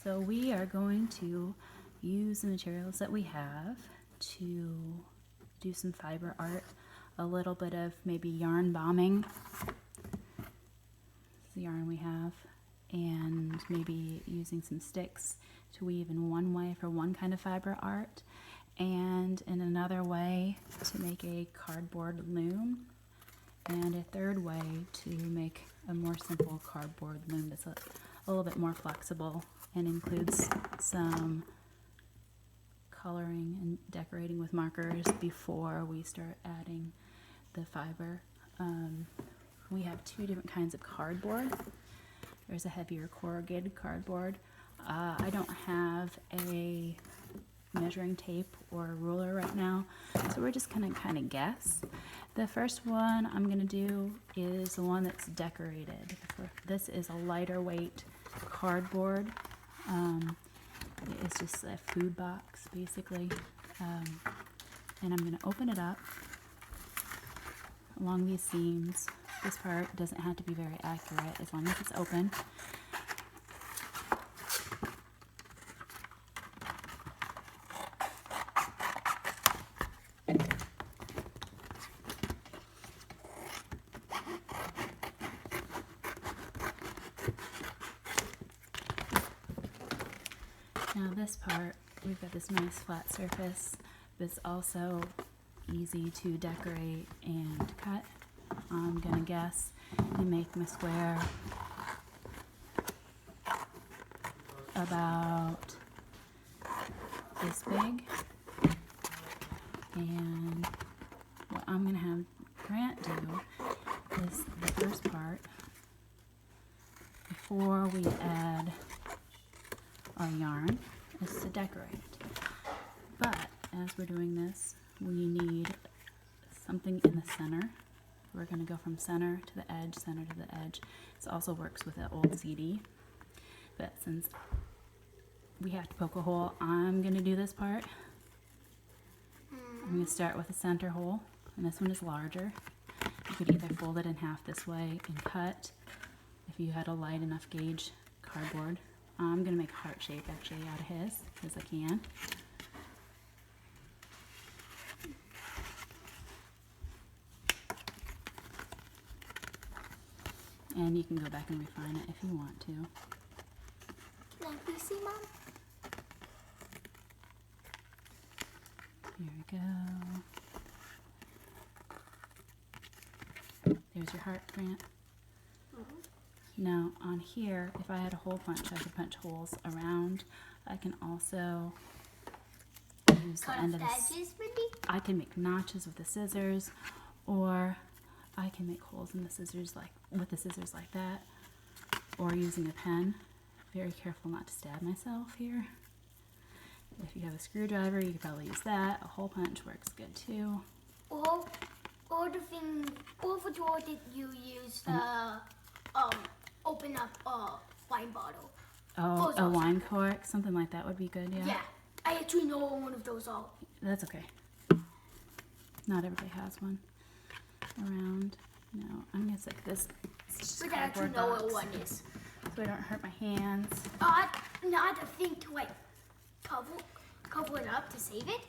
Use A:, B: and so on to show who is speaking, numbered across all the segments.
A: So we are going to use the materials that we have to do some fiber art, a little bit of maybe yarn bombing. This is the yarn we have, and maybe using some sticks to weave in one way for one kind of fiber art, and in another way to make a cardboard loom, and a third way to make a more simple cardboard loom that's a little bit more flexible and includes some coloring and decorating with markers before we start adding the fiber. We have two different kinds of cardboard. There's a heavier corrugated cardboard. I don't have a measuring tape or a ruler right now, so we're just gonna kind of guess. The first one I'm gonna do is the one that's decorated. This is a lighter weight cardboard. It's just a food box basically, and I'm gonna open it up along these seams. This part doesn't have to be very accurate as long as it's open. Now this part, we've got this nice flat surface, but it's also easy to decorate and cut. I'm gonna guess you make my square about this big, and what I'm gonna have Grant do is the first part before we add our yarn is to decorate. But as we're doing this, we need something in the center. We're going to go from center to the edge, center to the edge. This also works with the old CD. But since we have to poke a hole, I'm going to do this part. I'm going to start with a center hole, and this one is larger. You could either fold it in half this way and cut if you had a light enough gauge cardboard. I'm going to make a heart shape actually out of his, because I can. And you can go back and refine it if you want to.
B: Can I please see, Mom?
A: Here we go. There's your heart, Grant. Now on here, if I had a hole punch, I could punch holes around. I can also use the end of this. I can make notches with the scissors, or I can make holes in the scissors with the scissors like that, or using a pen. Very careful not to stab myself here. If you have a screwdriver, you could probably use that. A hole punch works good too.
B: Or for what did you use open up a wine bottle?
A: Oh, a wine cork, something like that would be good, yeah.
B: Yeah, I actually know one of those all.
A: That's okay. Not everybody has one around. No, I'm gonna stick this.
B: But I actually know what one is.
A: So I don't hurt my hands.
B: Not a thing to like cover it up to save it.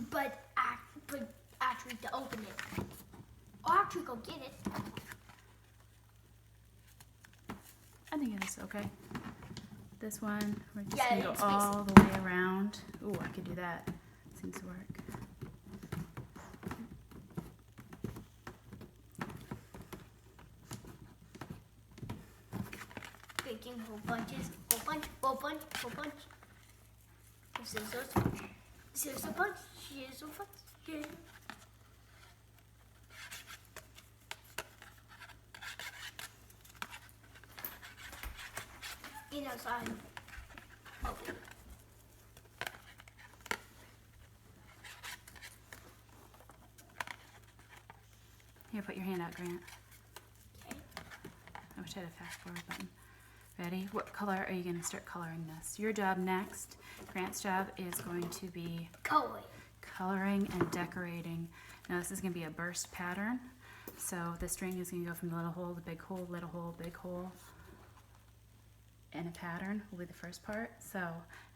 B: But actually to open it. Or actually go get it.
A: I think it's okay. This one, we're just
B: Yeah,
A: gonna go all the way around. Ooh, I could do that. Seems to work.
B: Making hole punches. Hole punch. Scissors punch. Scissors punch. Here. Outside. Okay.
A: Here, put your hand out, Grant.
B: Okay.
A: I wish I had a fast forward button. Ready? What color are you going to start coloring this? Your job next, Grant's job, is going to be coloring and decorating. Now this is going to be a burst pattern. So the string is going to go from the little hole, the big hole, little hole, big hole. in a pattern will be the first part. So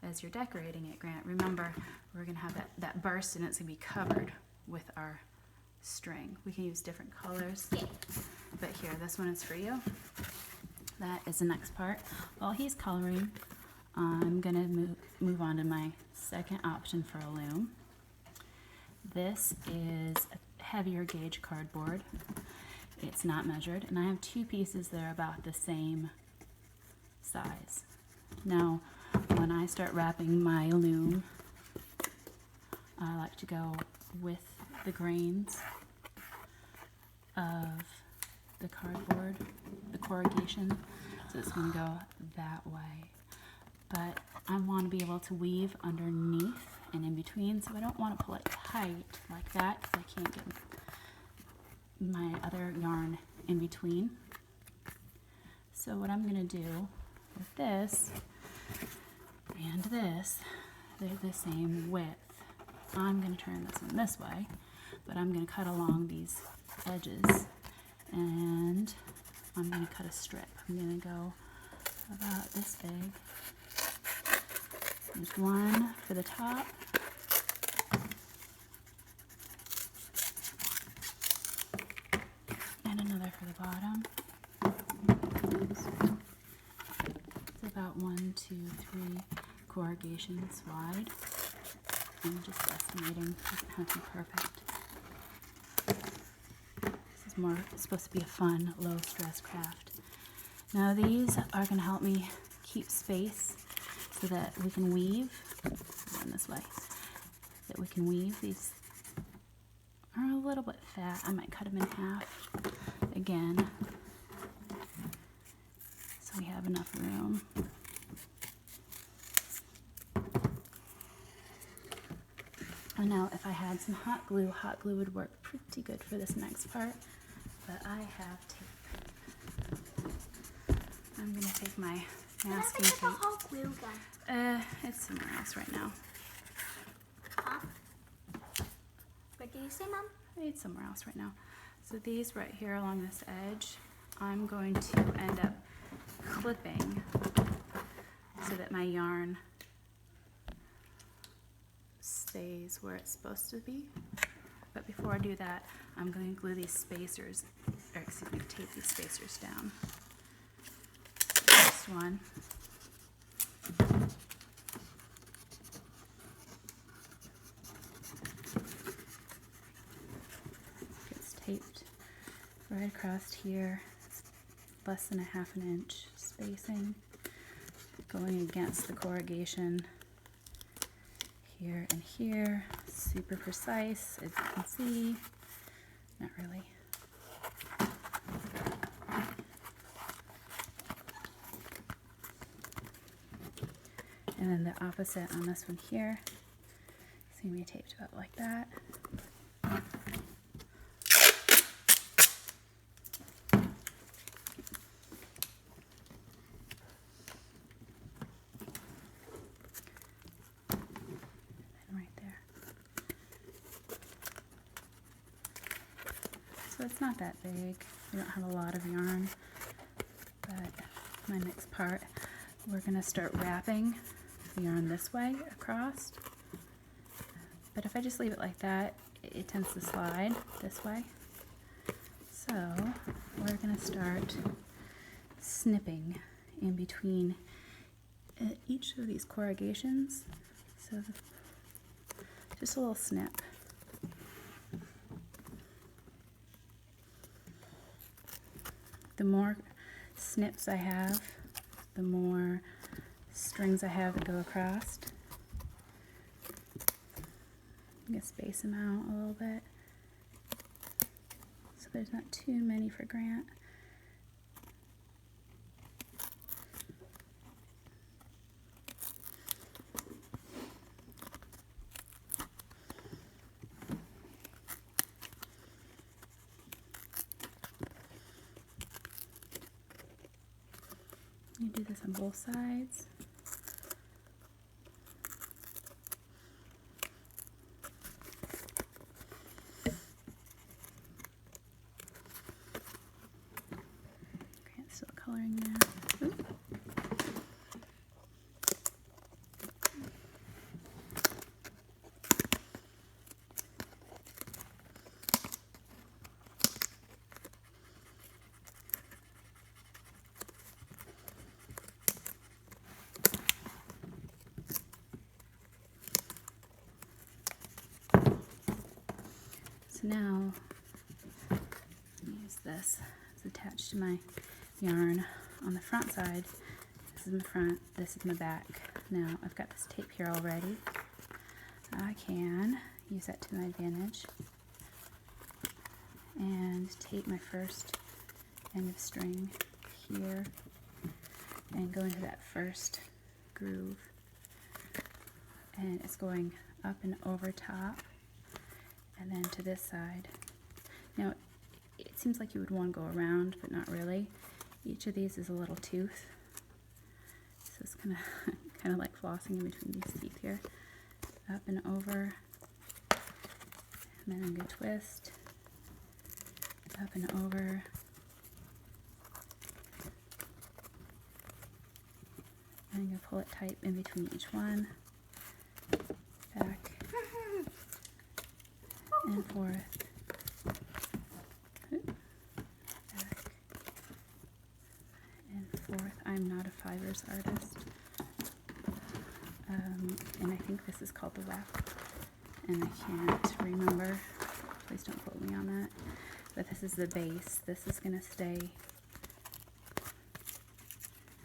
A: as you're decorating it, Grant, remember we're gonna have that burst and it's gonna be covered with our string. We can use different colors, but here, this one is for you. That is the next part. While he's coloring, I'm gonna move on to my second option for a loom. This is a heavier gauge cardboard. It's not measured, and I have two pieces that are about the same size. Now, when I start wrapping my loom, I like to go with the grains of the cardboard, the corrugation, so it's going to go that way. But I want to be able to weave underneath and in between, so I don't want to pull it tight like that because I can't get my other yarn in between. So what I'm going to do with this and this, they're the same width. I'm going to turn this one this way, but I'm going to cut along these edges and I'm going to cut a strip. I'm going to go about this big. There's one for the top. And another for the bottom. It's about 1, 2, 3 corrugations wide. I'm just estimating, it doesn't have to be perfect. This is more supposed to be a fun, low stress craft. Now these are going to help me keep space so that we can weave, in this way, that we can weave. These are a little bit fat. I might cut them in half again, so we have enough room. And now if I had some hot glue would work pretty good for this next part, but I have tape. I'm going to take my masking tape.
B: Where's the hot glue gun?
A: It's somewhere else right now.
B: Huh? What did you say, Mom?
A: It's somewhere else right now. So these right here along this edge, I'm going to end up clipping so that my yarn stays where it's supposed to be. But before I do that, I'm going to glue these spacers, or excuse me, tape these spacers down. First one. Gets taped right across here. It's less than 1/2 inch spacing, going against the corrugation here and here. Super precise, as you can see. Not really. And then the opposite on this one here. See me taped about like that. So it's not that big. We don't have a lot of yarn, but my next part, we're going to start wrapping the yarn this way across. But if I just leave it like that, it tends to slide this way. So we're going to start snipping in between each of these corrugations. So just a little snip. The more snips I have, the more strings I have that go across. I'm going to space them out a little bit so there's not too many for Grant. You do this on both sides. Grant's still coloring there. Oop. now use this. It's attached to my yarn on the front side. This is my front, this is my back. Now I've got this tape here already. I can use that to my advantage and tape my first end of string here and go into that first groove, and it's going up and over top and then to this side. Now it seems like you would want to go around, but not really. Each of these is a little tooth, so it's kind of like flossing in between these teeth here. Up and over, and then I'm going to twist, up and over, and I'm going to pull it tight in between each one, back and forth, back and forth. I'm not a fibers artist, and I think this is called the weft, and I can't remember, please don't quote me on that, but this is the base. This is going to stay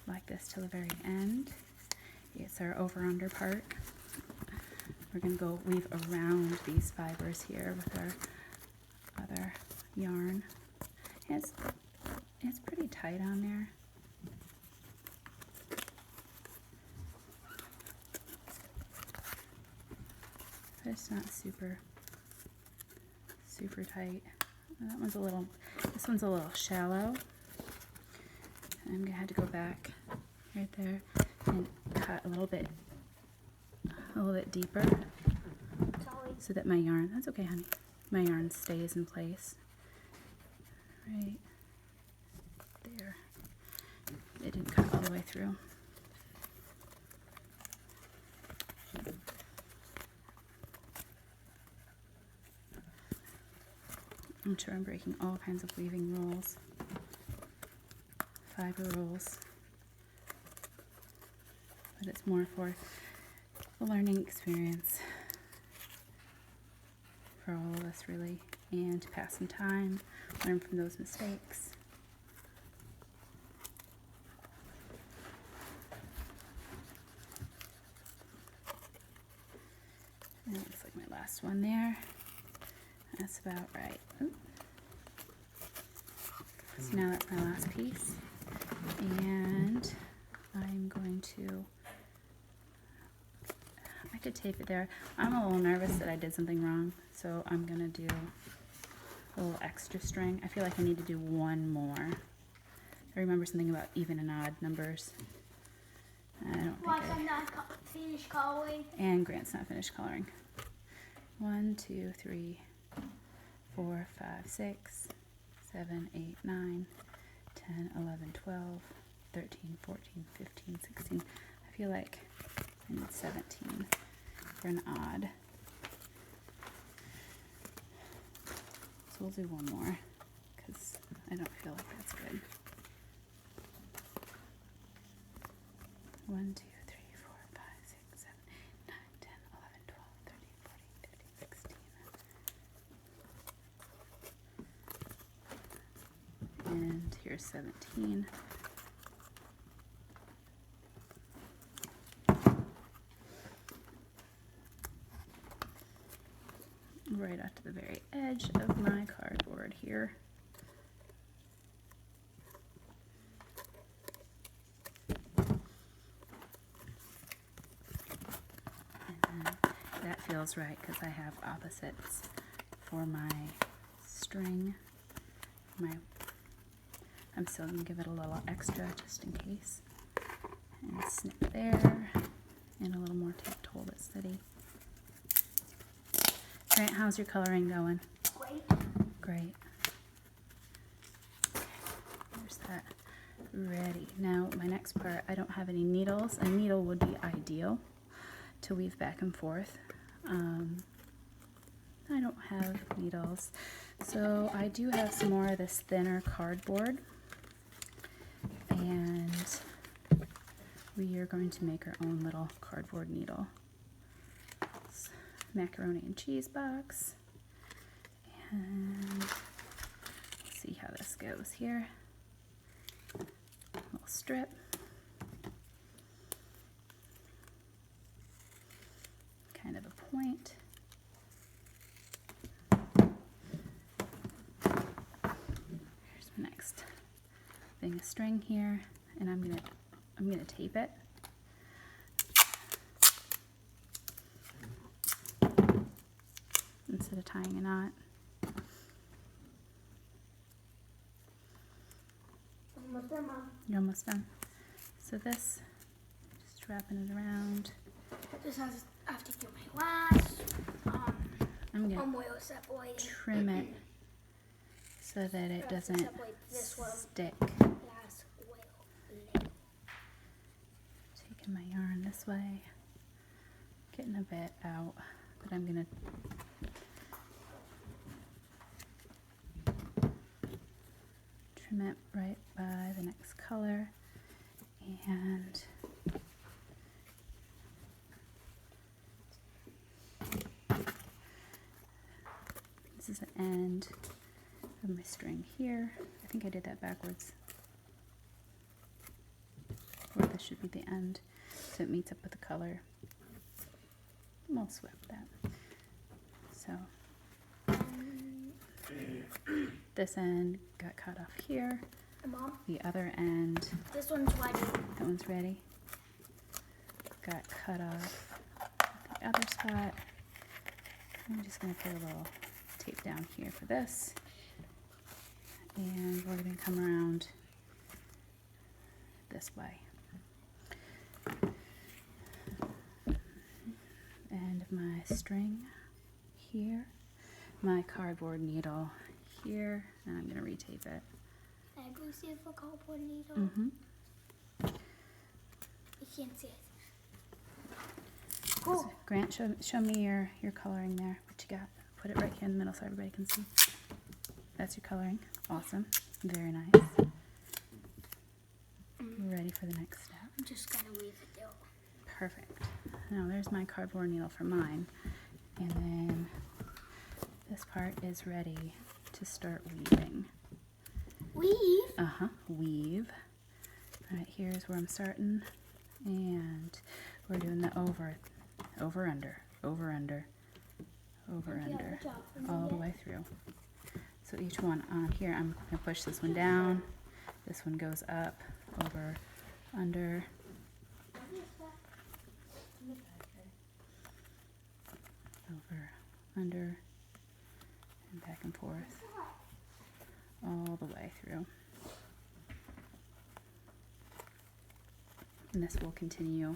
A: like this till the very end. It's our over-under part. We're going to go weave around these fibers here with our other yarn. It's pretty tight on there. But it's not super tight. That one's this one's a little shallow. I'm gonna have to go back right there and cut a little bit deeper so that my yarn, that's okay honey, my yarn stays in place. Right there. It didn't cut all the way through. I'm sure I'm breaking all kinds of weaving rules, fiber rules, but it's more for a learning experience for all of us really, and to pass some time, learn from those mistakes. And it looks like my last one there. That's about right. Ooh. So now that's my last piece, and I'm going to, I could tape it there. I'm a little nervous that I did something wrong, so I'm gonna do a little extra string. I feel like I need to do one more. I remember something about even and odd numbers. I don't think
B: I'm not finished coloring.
A: And Grant's not finished coloring. 1, 2, 3, 4, 5, 6, 7, 8, 9, 10, 11, 12, 13, 14, 15, 16. I feel like I need 17 for an odd. So we'll do one more because I don't feel like that's good. 1, 2, 3, 4, 5, 6, 7, 8, 9, 10, 11, 12, 13, 14, 15, 16. And here's 17. Right up to the very edge of my cardboard here. And that feels right because I have opposites for my string. I'm still going to give it a little extra just in case. And snip there, and a little more tape to hold it steady. Grant, how's your coloring going?
B: Great.
A: Great. There's that ready. Now my next part, I don't have any needles. A needle would be ideal to weave back and forth. I don't have needles. So I do have some more of this thinner cardboard. And we are going to make our own little cardboard needle. Macaroni and cheese box, And let's see how this goes here. Little strip. Kind of a point. Here's my next thing of string here, and I'm gonna tape it. Instead of tying a knot.
B: Almost done, Mom.
A: You're almost done. So this, just wrapping it around.
B: Just have to get my last
A: I'm gonna
B: oil separating.
A: trim it so that it doesn't
B: Separate this one.
A: stick.
B: Last oil.
A: Taking my yarn this way, getting a bit out, but I'm gonna trim it right by the next color, and this is the end of my string here. I think I did that backwards. Or this should be the end, so it meets up with the color. We'll swap that. So this end got cut off here.
B: And Mom,
A: The other end,
B: this one's ready.
A: that one's ready. Got cut off the other spot. I'm just gonna put a little tape down here for this. And we're gonna come around this way. End of my string here. My cardboard needle here, and I'm gonna retape it.
B: Can I go see if a cardboard needle?
A: Mm-hmm.
B: You can't see it. Cool.
A: Grant, show me your coloring there. What you got? Put it right here in the middle so everybody can see. That's your coloring. Awesome. Very nice. Ready for the next step.
B: I'm just gonna leave it there.
A: Perfect. Now there's my cardboard needle for mine. And then this part is ready to start weaving.
B: Weave?
A: Uh-huh, weave. All right, here's where I'm starting. And we're doing the over, under, all the way through. So each one on here, I'm gonna push this one down. This one goes up, over, under. Over, under, and back and forth, all the way through. And this will continue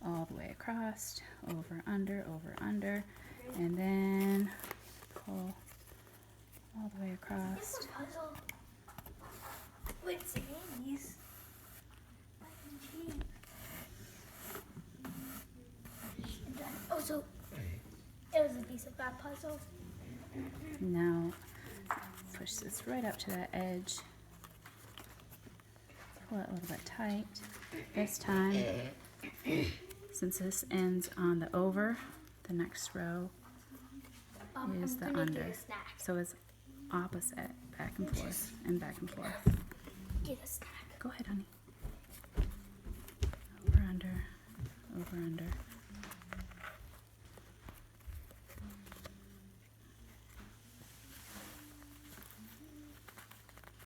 A: all the way across, over, under, and then pull all the way across.
B: It's a puzzle. With these. And then also, it was a piece of that puzzle.
A: Now, push this right up to that edge. Pull it a little bit tight. This time, since this ends on the over, the next row is the
B: I'm gonna
A: under.
B: get a snack.
A: So it's opposite, back and forth, and back and forth.